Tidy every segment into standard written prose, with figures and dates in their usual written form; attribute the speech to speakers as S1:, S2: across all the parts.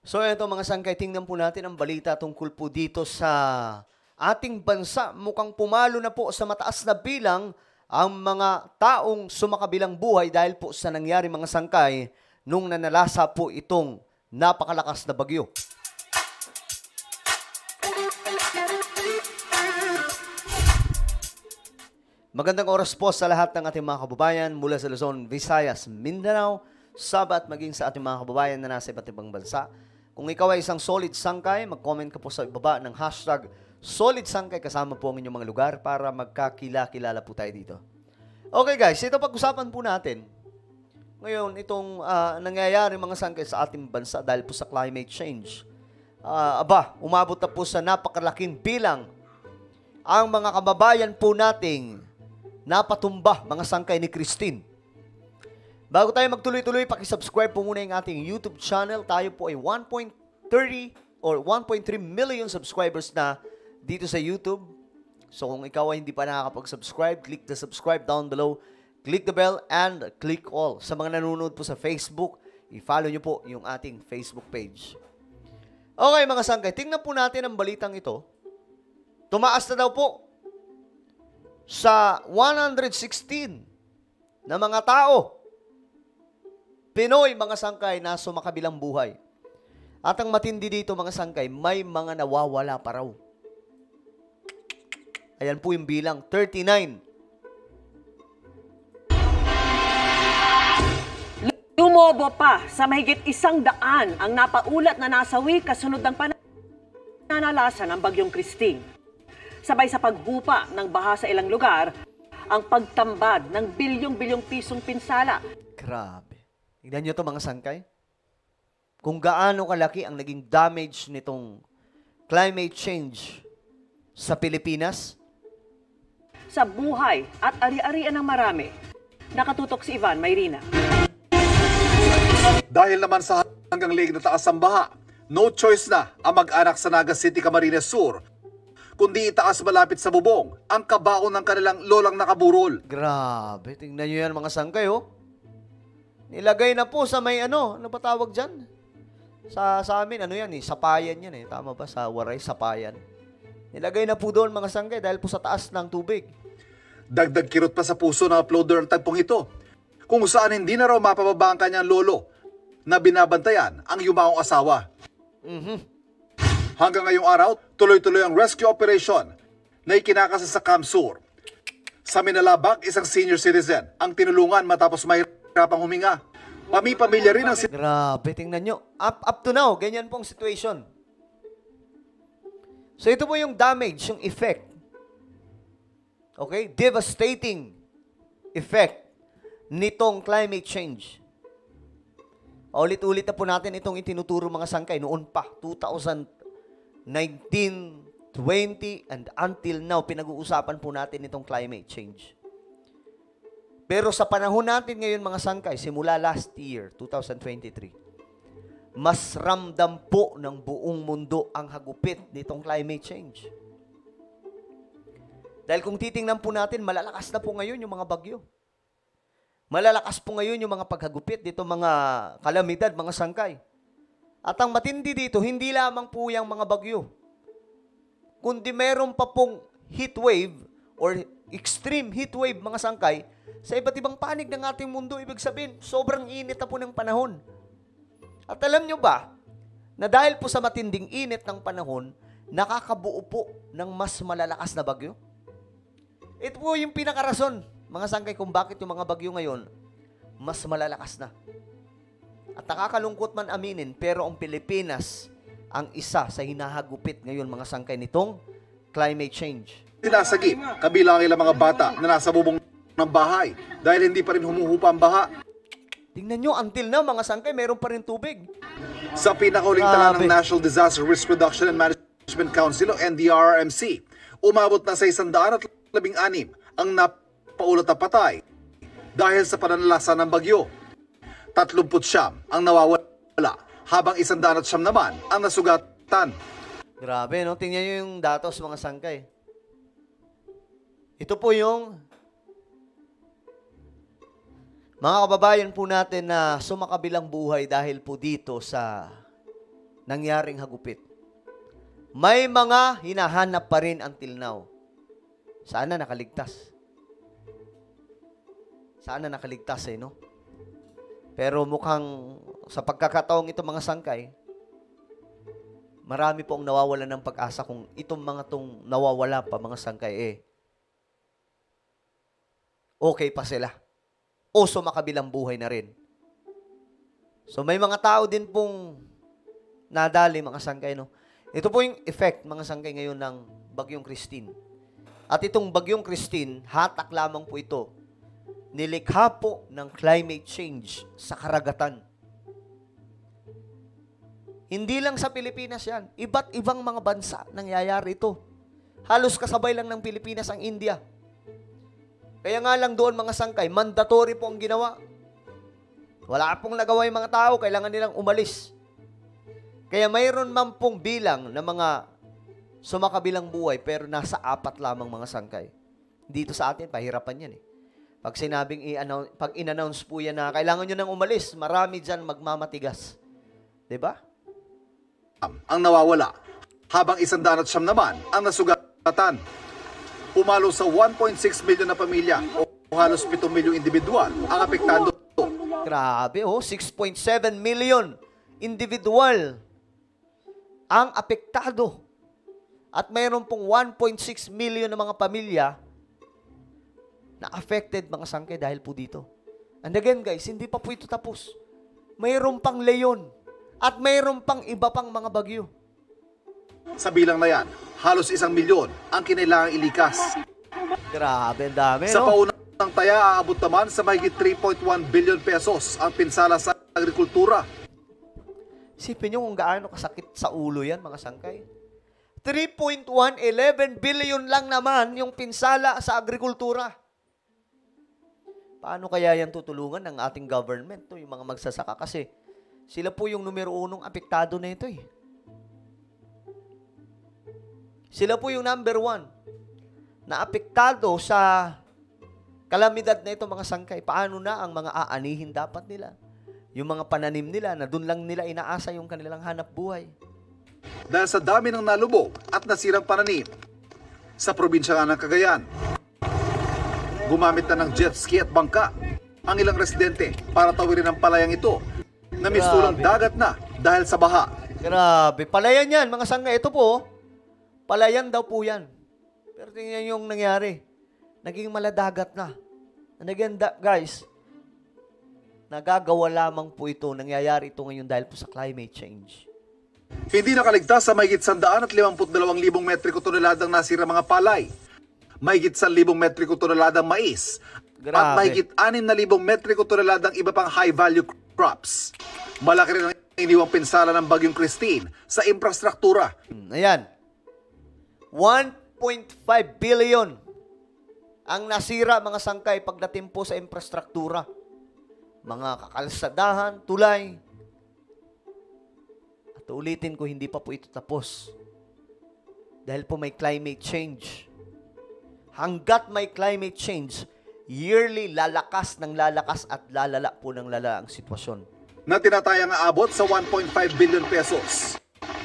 S1: So ito mga sangkay, tingnan po natin ang balita tungkol po dito sa ating bansa. Mukhang pumalo na po sa mataas na bilang ang mga taong sumakabilang buhay dahil po sa nangyari mga sangkay nung nanalasa po itong napakalakas na bagyo. Magandang oras po sa lahat ng ating mga kababayan mula sa Luzon, Visayas, Mindanao, Sabah at maging sa ating mga kababayan na nasa iba't ibang bansa. Kung ikaw ay isang solid sangkay, mag-comment ka po sa ibaba ng hashtag solid sangkay kasama po ang inyong mga lugar para magkakilala po tayo dito. Okay guys, ito pag-usapan po natin. Ngayon, itong nangyayari mga sangkay sa ating bansa dahil po sa climate change. Umabot na po sa napakalaking bilang ang mga kababayan po nating napatumba mga sangkay ni Christine. Bago tayo magtuloy-tuloy, pakisubscribe po muna yung ating YouTube channel. Tayo po ay 1.3 million subscribers na dito sa YouTube. So kung ikaw ay hindi pa nakakapag-subscribe, click the subscribe down below, click the bell, and click all. Sa mga nanonood po sa Facebook, i-follow nyo po yung ating Facebook page. Okay mga sangkay, tingnan po natin ang balitang ito. Tumaas na daw po sa 116 na mga tao. Pinoy mga sangkay na sumakabilang buhay. At ang matindi dito mga sangkay, may mga nawawala pa raw. Ayan po yung bilang, 39.
S2: Lumobo pa sa mahigit 100 ang napaulat na nasawi kasunod ng pananalasa ng Bagyong Christine. Sabay sa paghupa ng baha sa ilang lugar, ang pagtambad ng bilyong-bilyong pisong pinsala.
S1: Grabe. Tignan nyo ito mga sangkay. Kung gaano kalaki ang naging damage nitong climate change sa Pilipinas.
S2: Sa buhay at ari-arian ng marami. Nakatutok si Ivan Mayrina.
S3: Dahil naman sa hanggang leeg na taas ang baha, no choice na ang mag-anak sa Naga City, Camarines Sur, kundi itaas malapit sa bubong ang kabaon ng kanilang lolang nakaburol.
S1: Grabe, tingnan nyo yan mga sangkay, oh. Nilagay na po sa may ano ba tawag dyan? Sa amin, ano yan eh, sapayan yan eh. Tama ba? Sa Waray, sapayan. Nilagay na po doon mga sangkay dahil po sa taas ng tubig.
S3: Dagdag kirot pa sa puso ng uploader ang tagpong ito, kung saan hindi na raw mapababa ang kanyang lolo na binabantayan ang yumaong asawa. Hanggang ngayong araw, tuloy-tuloy ang rescue operation na ikinakasa sa Camsur. Sa Minalabak, isang senior citizen ang tinulungan matapos mahirapang huminga. Pamilya rin ang
S1: Grabe, tingnan nyo. Up to now, ganyan pong situation. So ito po yung damage, yung effect. Okay? Devastating effect nitong climate change. Ulit-ulit na po natin itong itinuturo mga sangkay noon pa, 2019, 20, and until now, pinag-uusapan po natin itong climate change. Pero sa panahon natin ngayon mga sangkay, simula last year, 2023, mas ramdam po ng buong mundo ang hagupit nitong climate change. Dahil kung titingnan po natin, malalakas na po ngayon yung mga bagyo. Malalakas po ngayon yung mga paghagupit dito, mga kalamidad, mga sangkay. At ang matindi dito, hindi lamang po yung mga bagyo, kundi meron pa pong heat wave or extreme heat wave mga sangkay sa iba't ibang panig ng ating mundo. Ibig sabihin, sobrang init na po ng panahon. At alam nyo ba, na dahil po sa matinding init ng panahon, nakakabuo po ng mas malalakas na bagyo? Ito po yung pinakarason, mga sangkay, kung bakit yung mga bagyo ngayon, mas malalakas na. At nakakalungkot man aminin, pero ang Pilipinas ang isa sa hinahagupit ngayon mga sangkay nitong climate change.
S3: sinasagip, kabilang ang ilang mga bata na nasa bubong ng bahay dahil hindi pa rin humuhupa ang baha.
S1: Tingnan nyo, until now, mga sangkay, meron pa rin tubig.
S3: Sa pinakauling tala ng National Disaster Risk Reduction and Management Council o NDRRMC, umabot na sa 116 ang napaulat na patay dahil sa pananalasa ng bagyo. 39 ang nawawala, habang 109 naman ang nasugatan.
S1: Grabe, no? Tingnan nyo yung datos, mga sangkay. Ito po yung mga kababayan po natin na sumakabilang buhay dahil po dito sa nangyaring hagupit. May mga hinahanap pa rin until now. Sana nakaligtas. Sana nakaligtas no? Pero mukhang sa pagkakataong ito mga sangkay, marami pong nawawalan ng pag-asa kung itong mga tong nawawala pa mga sangkay okay pa sila. O sumakabilang buhay na rin. So may mga tao din pong nadali mga sangkay no. Ito po yung effect mga sangkay ngayon ng Bagyong Christine. At itong Bagyong Christine, hatak lamang po ito. Nilikha po ng climate change sa karagatan. Hindi lang sa Pilipinas yan. Iba't ibang mga bansa nangyayari ito. Halos kasabay lang ng Pilipinas ang India. Kaya nga lang doon mga sangkay, mandatory po ang ginawa. Wala pong nagawa yung mga tao, kailangan nilang umalis. Kaya mayroon man pong bilang na mga sumakabilang buhay, pero nasa 4 lamang mga sangkay. Dito sa atin, pahirapan yan Pag sinabing pag in-announce po yan na kailangan nyo nang umalis, marami dyan magmamatigas. Diba?
S3: Ang nawawala, habang 109 naman ang nasugatan. Pumalo sa 1.6 milyon na pamilya o halos 7 milyong individual ang apektado.
S1: Grabe, 6.7 million individual ang apektado. At mayroon pong 1.6 million na mga pamilya na affected mga sangkay dahil po dito. And again guys, hindi pa po ito tapos. Mayroon pang leyon at mayroon pang iba pang mga bagyo.
S3: Sa bilang na yan, halos 1 milyon ang kinailangang ilikas.
S1: Grabe, ang dami,
S3: Sa paunang taya, aabot naman sa mahigit 3.1 billion pesos ang pinsala sa agrikultura.
S1: Isipin nyo kung gaano kasakit sa ulo yan, mga sangkay. 3.111 billion lang naman yung pinsala sa agrikultura. Paano kaya yan tutulungan ng ating government, yung mga magsasaka? Kasi sila po yung numero 1 apektado na ito Sila po yung number 1 na apektado sa kalamidad na ito mga sangkay. Paano na ang mga aanihin dapat nila? Yung mga pananim nila na doon lang nila inaasa yung kanilang hanap buhay.
S3: Dahil sa dami ng nalubog at nasirang pananim sa probinsya nga ng Cagayan, gumamit na ng jet ski at bangka ang ilang residente para tawirin ang palayang ito na mistulang dagat na dahil sa baha.
S1: Grabe. Palayan yan, mga sangkay. Ito po, palayan daw po yan. Pero tingnan yung nangyari. Naging maladagat na. And again, guys, nagagawa lamang po ito, nangyayari ito ngayon dahil po sa climate change.
S3: Hindi nakaligtas sa mahigit 152,000 metriko toneladang nasira mga palay, mahigit 1,000 metriko toneladang mais,
S1: Grabe.
S3: at mahigit 6,000 metriko toneladang iba pang high-value crops. Malaki rin ang iniwang pinsala ng Bagyong Christine sa infrastruktura.
S1: Ayan. 1.5 billion ang nasira mga sangkay pagdating po sa infrastruktura. Mga kakalsadahan, tulay. At ulitin ko, hindi pa po ito tapos. Dahil po may climate change. Hanggat may climate change, yearly lalakas ng lalakas at lalala po ng lala ang sitwasyon.
S3: Na tinatayang aabot sa 1.5 billion pesos.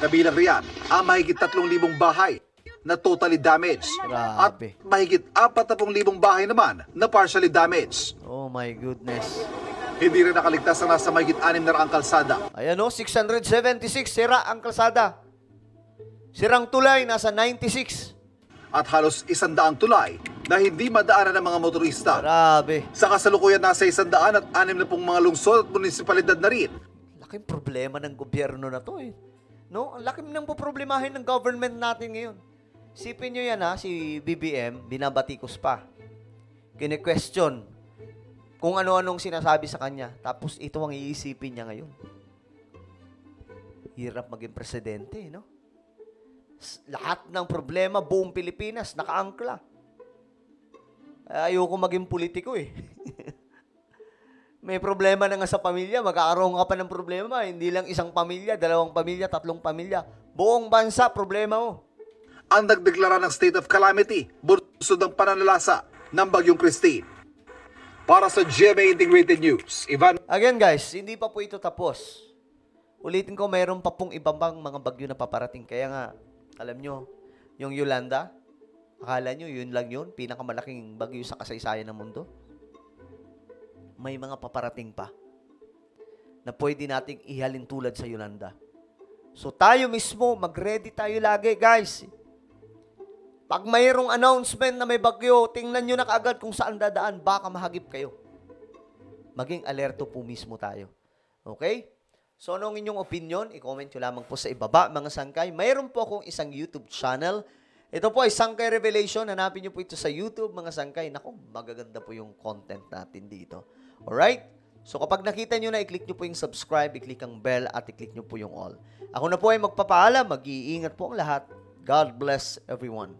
S3: Kabilang riyan ang mahigit 3,000 bahay na totally damaged.
S1: Grabe.
S3: At mahigit 40,000 bahay naman na partially damaged.
S1: Oh my goodness.
S3: Hindi rin nakaligtas ang nasa mahigit 600 kalsada.
S1: Ayan 676, sira ang kalsada. Sirang tulay, nasa 96.
S3: At halos 100 tulay na hindi madaanan ng mga motorista.
S1: Grabe.
S3: Sa kasalukuyan nasa 106 na pong mga lungsod at munisipalidad na rin.
S1: Laking problema ng gobyerno na to No? Ang laking nang poproblemahin ng government natin ngayon. Sipin nyo yan si BBM, binabatikos pa. Kine-question kung ano-anong sinasabi sa kanya. Tapos ito ang iisipin niya ngayon. Hirap maging presidente, no? Lahat ng problema, buong Pilipinas, nakaangkla. Ayoko maging politiko May problema na nga sa pamilya, magkakaroon ka pa ng problema. Hindi lang isang pamilya, 2 pamilya, 3 pamilya. Buong bansa, problema mo.
S3: Ang nagdeklara ng state of calamity, bunsod ng pananalasa ng Bagyong Christine. Para sa GMA Integrated News, Ivan.
S1: Again guys, hindi pa po ito tapos. Ulitin ko, mayroon pa pong ibang mga bagyo na paparating. Kaya nga, alam nyo, yung Yolanda, akala nyo yun lang yun, pinakamalaking bagyo sa kasaysayan ng mundo? May mga paparating pa na pwede nating ihalin tulad sa Yolanda. So tayo mismo, mag-ready tayo lagi, guys. Pag mayroong announcement na may bagyo, tingnan nyo na kaagad kung saan dadaan, baka mahagip kayo. Maging alerto po mismo tayo. Okay? So, anong inyong opinion? I-comment nyo lamang po sa ibaba, mga sangkay. Mayroon po akong isang YouTube channel. Ito po ay Sangkay Revelation. Hanapin nyo po ito sa YouTube, mga sangkay. Naku, magaganda po yung content natin dito. Alright? So, kapag nakita nyo na, i-click nyo po yung subscribe, i-click ang bell, at i-click nyo po yung all. Ako na po ay magpapaalam. Mag-iingat po ang lahat. God bless everyone.